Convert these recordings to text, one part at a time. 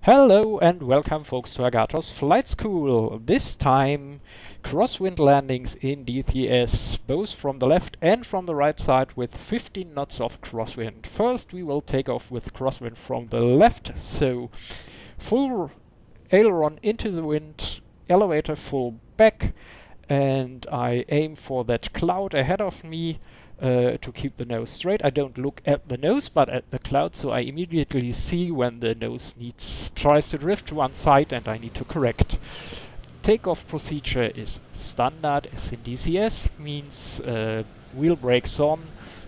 Hello and welcome folks to Agathos Flight School. This time crosswind landings in DCS, both from the left and from the right side with 15 knots of crosswind. First we will take off with crosswind from the left, so full aileron into the wind, elevator full back, and I aim for that cloud ahead of me. To keep the nose straight. I don't look at the nose but at the cloud, so I immediately see when the nose tries to drift to one side and I need to correct. Takeoff procedure is standard as in DCS, means wheel brakes on,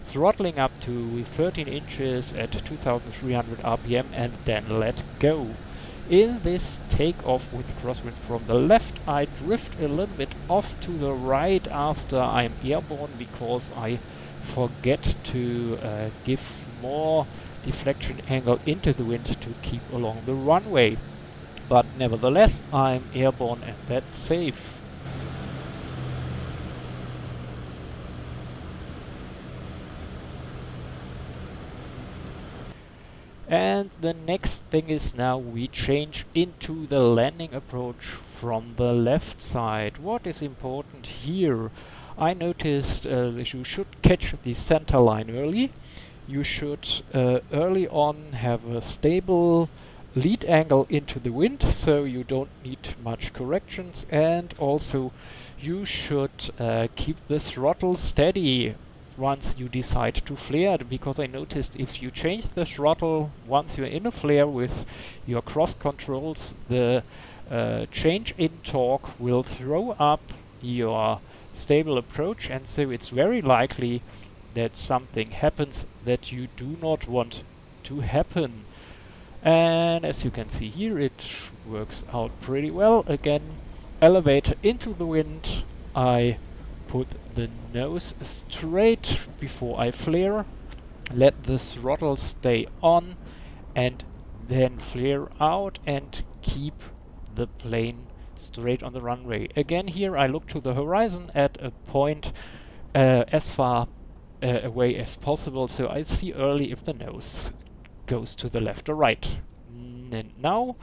throttling up to 13 inches at 2300 RPM and then let go. In this takeoff with crosswind from the left, I drift a little bit off to the right after I'm airborne because I forget to give more deflection angle into the wind to keep along the runway. But nevertheless, I'm airborne and that's safe. And the next thing is now we change into the landing approach from the left side. What is important here? I noticed that you should catch the center line early. You should early on have a stable lead angle into the wind, so you don't need much corrections, and also you should keep the throttle steady once you decide to flare, because I noticed if you change the throttle once you're in a flare with your cross controls, the change in torque will throw up your stable approach, and so it's very likely that something happens that you do not want to happen. And as you can see here, it works out pretty well. Again, elevator into the wind, I put the nose straight before I flare, let the throttle stay on, and then flare out and keep the plane straight on the runway. Again here I look to the horizon at a point as far away as possible, so I see early if the nose goes to the left or right. And now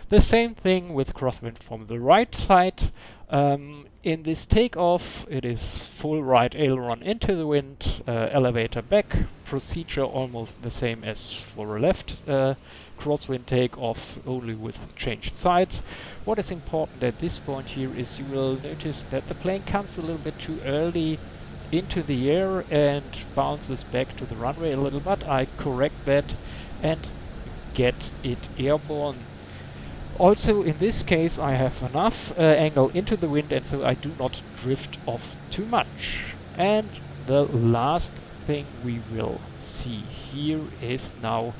the same thing with crosswind from the right side. In this takeoff it is full right aileron into the wind, elevator back, procedure almost the same as for a left crosswind takeoff, only with changed sides. What is important at this point here is you will notice that the plane comes a little bit too early into the air and bounces back to the runway a little, but I correct that and get it airborne. Also in this case I have enough angle into the wind, and so I do not drift off too much. And the last thing we will see here is now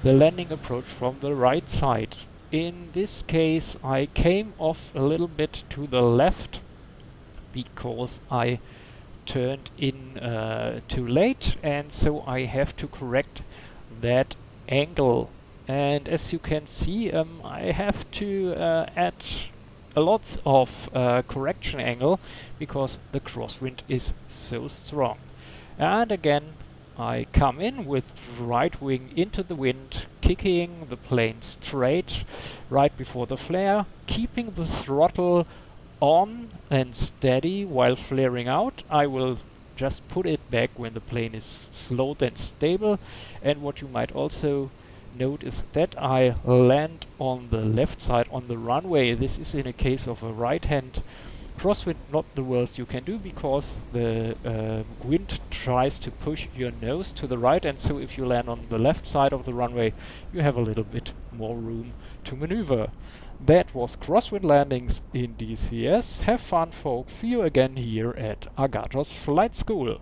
the landing approach from the right side. In this case I came off a little bit to the left because I turned in too late, and so I have to correct that angle. And as you can see, I have to add a lot of correction angle because the crosswind is so strong. And again I come in with right wing into the wind, kicking the plane straight right before the flare, keeping the throttle on and steady while flaring out. I will just put it back when the plane is slowed and stable. And what you might also note is that I land on the left side on the runway. This is in a case of a right hand crosswind not the worst you can do, because the wind tries to push your nose to the right, and so if you land on the left side of the runway you have a little bit more room to maneuver. That was crosswind landings in DCS. Have fun folks, see you again here at Agathos Flight School.